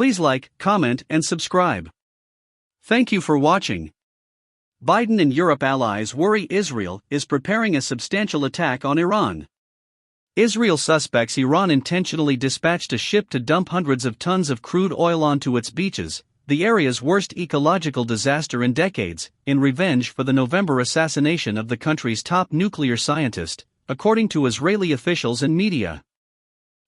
Please like, comment, and subscribe. Thank you for watching. Biden and Europe allies worry Israel is preparing a substantial attack on Iran. Israel suspects Iran intentionally dispatched a ship to dump hundreds of tons of crude oil onto its beaches, the area's worst ecological disaster in decades, in revenge for the November assassination of the country's top nuclear scientist, according to Israeli officials and media.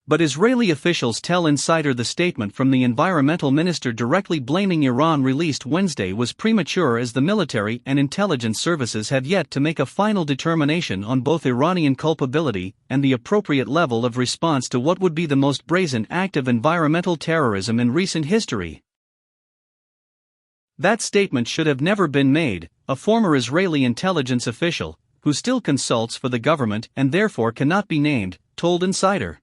But Israeli officials tell Insider the statement from the environmental minister directly blaming Iran released Wednesday was premature, as the military and intelligence services have yet to make a final determination on both Iranian culpability and the appropriate level of response to what would be the most brazen act of environmental terrorism in recent history. That statement should have never been made, a former Israeli intelligence official, who still consults for the government and therefore cannot be named, told Insider.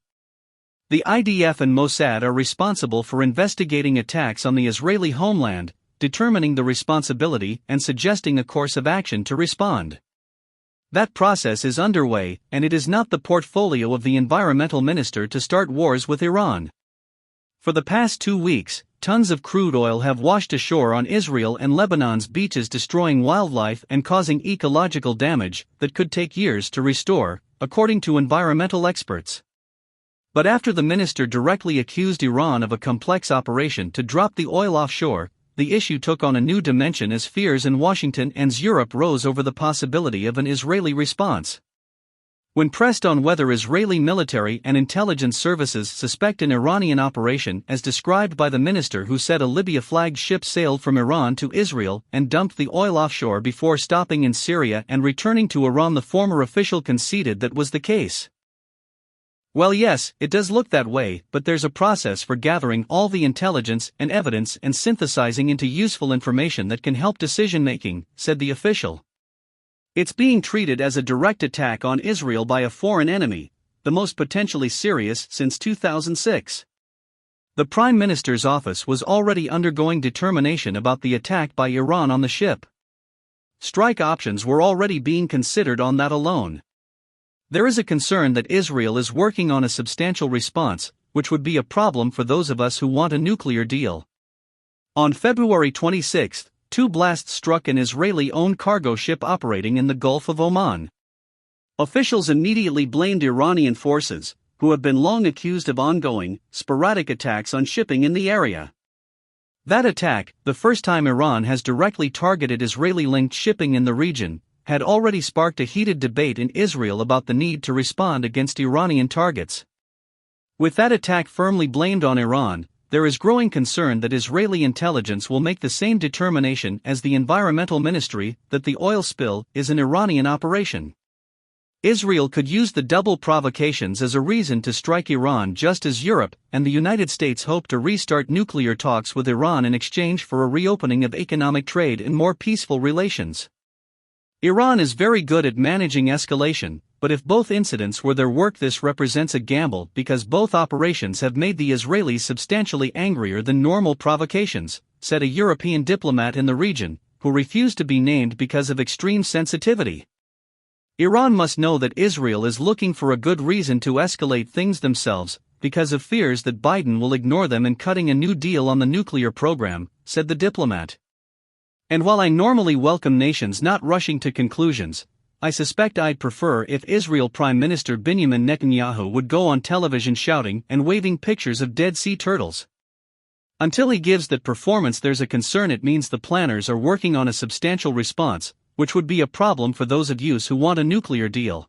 The IDF and Mossad are responsible for investigating attacks on the Israeli homeland, determining the responsibility and suggesting a course of action to respond. That process is underway, and it is not the portfolio of the environmental minister to start wars with Iran. For the past 2 weeks, tons of crude oil have washed ashore on Israel and Lebanon's beaches, destroying wildlife and causing ecological damage that could take years to restore, according to environmental experts. But after the minister directly accused Iran of a complex operation to drop the oil offshore, the issue took on a new dimension as fears in Washington and Europe rose over the possibility of an Israeli response. When pressed on whether Israeli military and intelligence services suspect an Iranian operation, as described by the minister who said a Libya-flagged ship sailed from Iran to Israel and dumped the oil offshore before stopping in Syria and returning to Iran, the former official conceded that was the case. Well, yes, it does look that way, but there's a process for gathering all the intelligence and evidence and synthesizing into useful information that can help decision-making, said the official. It's being treated as a direct attack on Israel by a foreign enemy, the most potentially serious since 2006. The Prime Minister's office was already undergoing determination about the attack by Iran on the ship. Strike options were already being considered on that alone. There is a concern that Israel is working on a substantial response, which would be a problem for those of us who want a nuclear deal. On February 26, 2 blasts struck an Israeli-owned cargo ship operating in the Gulf of Oman. Officials immediately blamed Iranian forces, who have been long accused of ongoing, sporadic attacks on shipping in the area. That attack, the first time Iran has directly targeted Israeli-linked shipping in the region, had already sparked a heated debate in Israel about the need to respond against Iranian targets. With that attack firmly blamed on Iran, there is growing concern that Israeli intelligence will make the same determination as the environmental ministry that the oil spill is an Iranian operation. Israel could use the double provocations as a reason to strike Iran, just as Europe and the United States hope to restart nuclear talks with Iran in exchange for a reopening of economic trade and more peaceful relations. Iran is very good at managing escalation, but if both incidents were their work, this represents a gamble because both operations have made the Israelis substantially angrier than normal provocations, said a European diplomat in the region, who refused to be named because of extreme sensitivity. Iran must know that Israel is looking for a good reason to escalate things themselves, because of fears that Biden will ignore them in cutting a new deal on the nuclear program, said the diplomat. And while I normally welcome nations not rushing to conclusions, I suspect I'd prefer if Israel Prime Minister Benjamin Netanyahu would go on television shouting and waving pictures of Dead Sea turtles. Until he gives that performance, there's a concern it means the planners are working on a substantial response, which would be a problem for those of us who want a nuclear deal.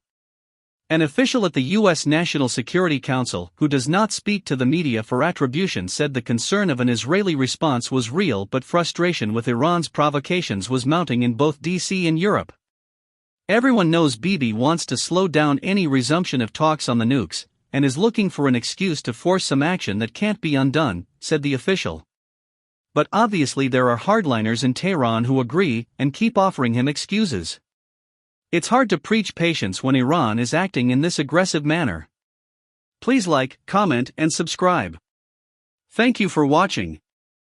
An official at the U.S. National Security Council, who does not speak to the media for attribution, said the concern of an Israeli response was real, but frustration with Iran's provocations was mounting in both D.C. and Europe. Everyone knows Bibi wants to slow down any resumption of talks on the nukes, and is looking for an excuse to force some action that can't be undone, said the official. But obviously there are hardliners in Tehran who agree and keep offering him excuses. It's hard to preach patience when Iran is acting in this aggressive manner. Please like, comment, and subscribe. Thank you for watching.